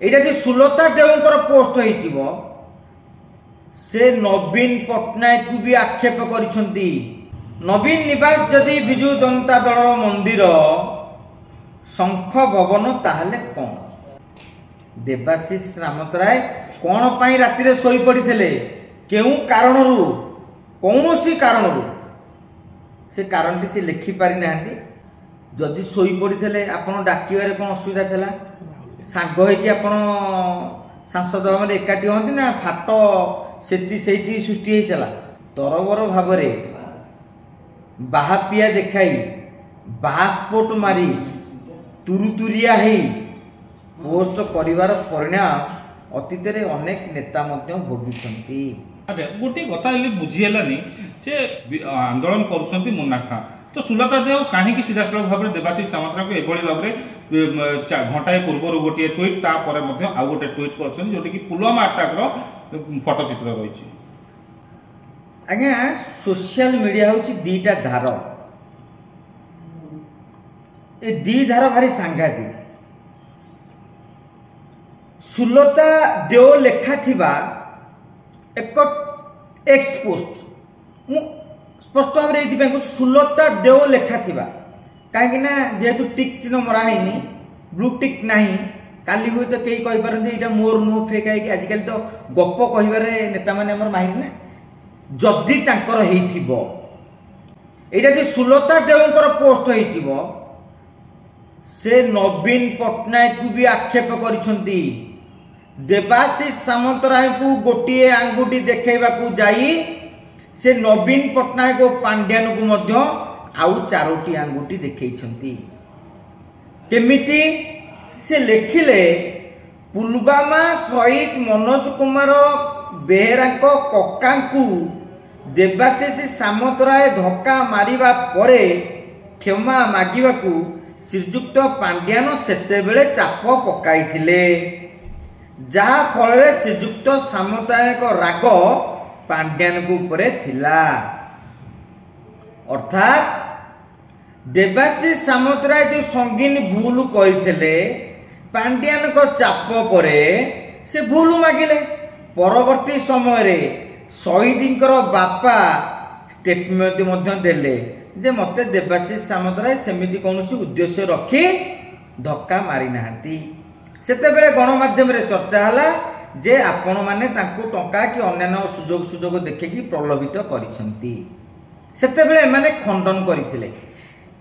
एटा जे Sulata देवंकर post होइतिबो से नवीन पट्टनायक को भी आक्षेप करिसंती। नवीन निवास जदि विजु जनता दल मंदिर शंख भवन ताहले कौन देवाशीष सामंतराय कौन पाई राति रे सोई पड़िथिले केउ कारणरू कौनसी कारणरू से कारणटी से लिखि पारि नांती। जदि सोई पड़िथिले आपण डाकिबारे कोन असुविधा थला सांग होइकि आपण सांसद भाव एकाठी हंती ना फाट सेठी सृष्टि होइतला। तरबर भाव बाहापिया देखाई बास्पोर्ट मारी तुरुतुरिया है पोस्ट करिवार परिणाम अतीत रे अनेक नेता मध्य भोगी। अच्छा गोटे कथा बुझीगलानी जे आंदोलन करुछंती मुन्ना तो सुलता देव कहीं सीधासल भाव में देवाशीष सामंतराय को एभली भाव में घंटाए पूर्व गोटे ट्वीट तापर आउ गोटे ट्वीट कर जोटि कि पुलवामा अटैक फटोचित्र रही। आज्ञा सोशल मीडिया हूँ दीटा धार ए दी धार भारी सांघातिक। सुलता देव लेखा थिबा एक एक्स पोस्ट मु स्पष्ट भाव में सुलता देव लेखा थिबा कहीं जेहेतु टिक चिन्ह मरा है ब्लू टिक नहीं काली हुए तो कई कही पारती यहाँ मोर नुह फेक है आजिकल तो गप कह नेता मैंने माहिर ना जदि तांकर हेइथिबो एटा जे सुलता देवंकर पोस्ट होइथिबो से नवीन पट्टनायक को भी आक्षेप करिसंती। देवाशीष सामंतराय को गोटे आंगुठी देखैबा को जाई से नवीन पट्टनायक और पांड्यान को मध्य आउ चारोटी आंगुठी देखैछंती। केमिति से लेखिले पुलवामा शहीद मनोज कुमार बेहेरा कक्का को देवाशीष सामंतराय धक्का मारिबा परे क्षमा मागिबाकू श्रीजुक्त पांड्यान सेतेबेले चाप पकाइथिले जहा फल श्रीजुक्त सामंतराय राग पांड्यान को ऊपर थिला। अर्थात देवाशीष सामंतराय जो संगीन भूल करथिले पांड्यान को चाप परे से भूल मागिले। परवर्ती समय रे शहीदींकर बापा स्टेटमेंट देले जे मते देवाशीष सामंतराय सेमिति कौनसी उद्देश्य रखी धक्का मारी नाहंती। सेतेबेले गणमाध्यम रे चर्चा हला जे आपण माने तांको टंका कि अन्यान्य सुजोग देखिकी प्रलोभित करिसंती। सेतेबेले माने खंडन करिथिले।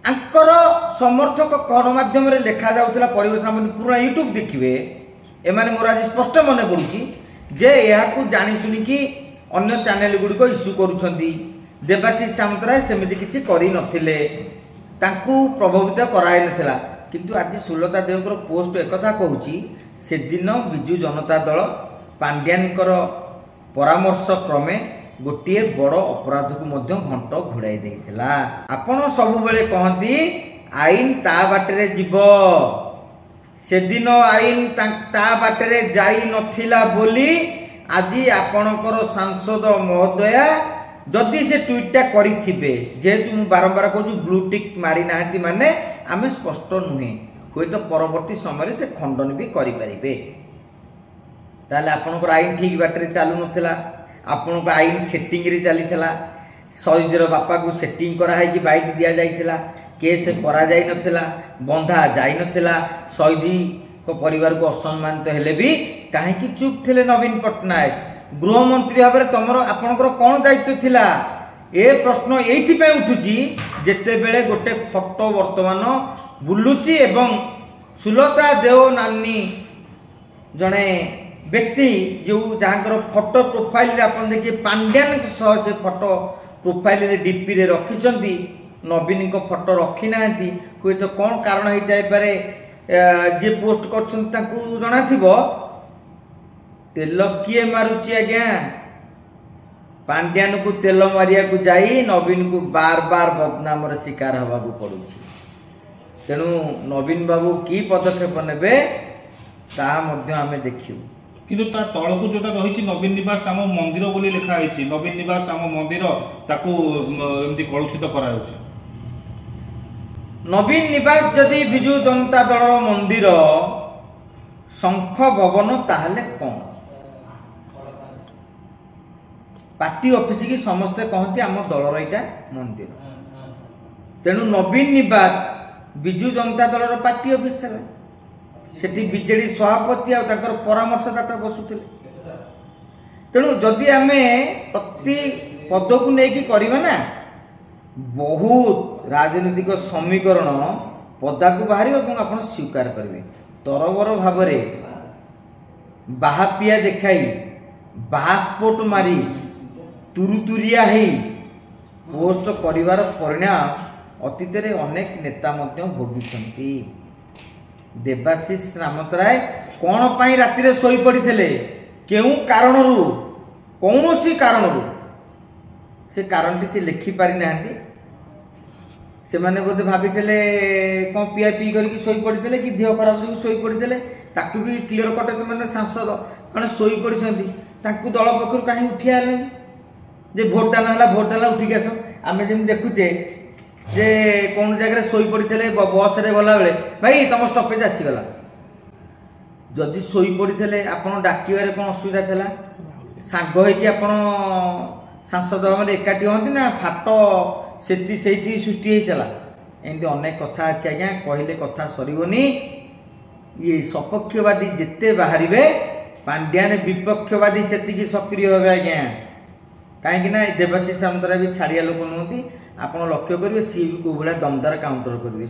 आंकर समर्थक गणमाध्यम रे लेखा जाउतला परिवेशन पूरा यूट्यूब देखिबे एमाने मोर आज स्पष्ट मने पडुची जे याकू जानि सुनि कि अन्य चैनल गुड़िक इश्यू करुछंती। देवाशीष सामंतराय सेमिति किछि करि नथिले तांकू प्रभावित कराय नथिला किंतु आज सुलता देवकर पोस्ट एकथा कहूची से दिन विजु जनता दल पांड्यानकर परामर्श क्रमे गोटे बड़ अपराध को मध्य घंट घोड़ाई देथिला। आपण सब बेले कहंती आईन ता बाटरे जीवो से दिन आईन ता बाटरे जाई नथिला बोली आज आपणकर सांसद महोदया जदि से ट्वीटा करिथिबे जेहेतु मु बारंबार कहूँ ब्लू टिक मारी नाहंती माने आमे स्पष्ट नुहे हुए तो परवर्ती समय से खंडन भी करि परिबे ताले आपणकर आईन ठीक बाटरे चालू नथिला आपणक आईन सेटिंग रे चली थिला शहीदर बापा को सेटिंग करा है कि बाइट दिया जाइथिला केस करा जाई नथिला बंधा जाई नथिला शहीदी को परिवार को असम्मानित हेले भी कहीं चुप थे नवीन पट्टनायक गृहमंत्री भाव में तुम आपणकर कौन दायित्व थिला ए प्रश्न ये उठुची जेते बेले गोटे फोटो वर्तमान बुलुची एवं सुलता देव नानी जड़े व्यक्ति जो जहाँ फोटो प्रोफाइल आप देखिए पांड्यान सह से फोटो प्रोफाइल रे डीपी रे रखिंट नवीन को फोटो रखी ना हुए तो कौन कारण होता पारे जे पोस्ट कर जना थी तेल किए मारुची आज्ञा पांड्यान को तेल मारिया को जाई नवीन को बार बार बदनाम शिकार हवा पड़ुछि। तेणु नवीन बाबू की पदक्षेप नेबे आमे देखियो किंतु ता तल को जोटा रही नवीन निवास आम मंदिर बोली लिखा है नवीन निवास आम मंदिर ताकू एमती कलुषित करा नवीन निवास जदि विजु जनता दल मंदिर ଶଙ୍ଖ ଭବନ ତାହେଲେ କ'ଣ? ପାର୍ଟି ଅଫିସ କି ସମସ୍ତେ କହନ୍ତି ଆମ ଦଳର ଏଇଟା ମନ୍ଦିର। ତେଣୁ ନବୀନ ନିବାସ ବିଜୁ ଜନତା ଦଳର ପାର୍ଟି ଅଫିସ ଥିଲା। ସେଠି ବିଜେଡି ସଭାପତି ଆଉ ତାଙ୍କର ପରାମର୍ଶଦାତା ବସୁଥିଲେ। ତେଣୁ ଯଦି ଆମେ ପ୍ରତି ପଦକୁ ନେଇକି କରିବା ନା, ବହୁତ ରାଜନୈତିକ ସମୀକରଣ ପଦାକୁ ବାହାରିବ ଏବଂ ଆପଣ ସ୍ୱୀକାର କରିବେ। ତରବର ଭାବରେ ବାହାପିଆ ଦେଖାଇ ବାହାସ୍ପୋଟ ମାରି ତୁରୁତୁରିଆ ହେଇ ପୋଷ୍ଟ କରିବାର ପରିଣାମ ଅତୀତରେ ଅନେକ ନେତା ମଧ୍ୟ ଭୋଗିଛନ୍ତି। ଦେବାଶିଷ ସାମନ୍ତରାୟ କ'ଣ ପାଇଁ ରାତିରେ ଶୋଇପଡ଼ିଥିଲେ? କେଉଁ କାରଣରୁ? କୌଣସି କାରଣରୁ ସେ କାରଣଟି ସେ ଲେଖିପାରିନାହାନ୍ତି। ସେମାନେ ବୋଧେ ଭାବିଥିଲେ କ'ଣ ପିଆ ପିଇ କରିକି ଶୋଇପଡ଼ିଥିଲେ କି ଦେହ ଖରାପ ଯୋଗୁଁ ଶୋଇପଡ଼ିଥିଲେ। ତାକୁ ବି କ୍ଲିୟର କଟ ମାନେ ସାଂସଦ ମାନେ ଶୋଇପଡ଼ିଛନ୍ତି, ତାଙ୍କୁ ଦଳ ପକ୍ଷରୁ କାହିଁ ଉଠିଆ ହେଲେନି ଯେ ଭୋଟ ଦାନ ହେଲା, ଭୋଟ ଦାନ ଉଠିକି ଆସ। ଆମେ ଯେମିତି ଦେଖୁଛେ ଯେ କୌଣସି ଜାଗାରେ ଶୋଇପଡ଼ିଥିଲେ ବସ୍ରେ ଗଲାବେଳେ, ଭାଇ ତମ ଷ୍ଟପେଜ ଆସିଗଲା। ଯଦି ଶୋଇପଡ଼ିଥିଲେ ଆପଣ ଡାକିବାରେ କ'ଣ ଅସୁବିଧା ଥିଲା? ସାଙ୍ଗ ହେଇକି ଆପଣ ସାଂସଦ ଭାବରେ ଏକାଠି ହୁଅନ୍ତି ନା ଫାଟ ସେଇଠି ସୃଷ୍ଟି ହେଇଥିଲା? ଏମିତି ଅନେକ କଥା ଅଛି ଆଜ୍ଞା, କହିଲେ କଥା ସରିବନି। ଇଏ ସପକ୍ଷବାଦୀ ଯେତେ ବାହାରିବେ, ପାଣ୍ଡିଆନ ବିପକ୍ଷବାଦୀ ସେତିକି ସକ୍ରିୟ ହେବେ ଆଜ୍ଞା। କାହିଁକି ନା ଦେବାଶିଷ ସାମନ୍ତରାୟ ବି ଛାଡ଼ିଆ ଲୋକ ନୁହନ୍ତି। ଆପଣ ଲକ୍ଷ୍ୟ କରିବେ ସିଏ ବି କୋଉ ଭଳିଆ ଦମଦାର କାଉଣ୍ଟର କରିବେ।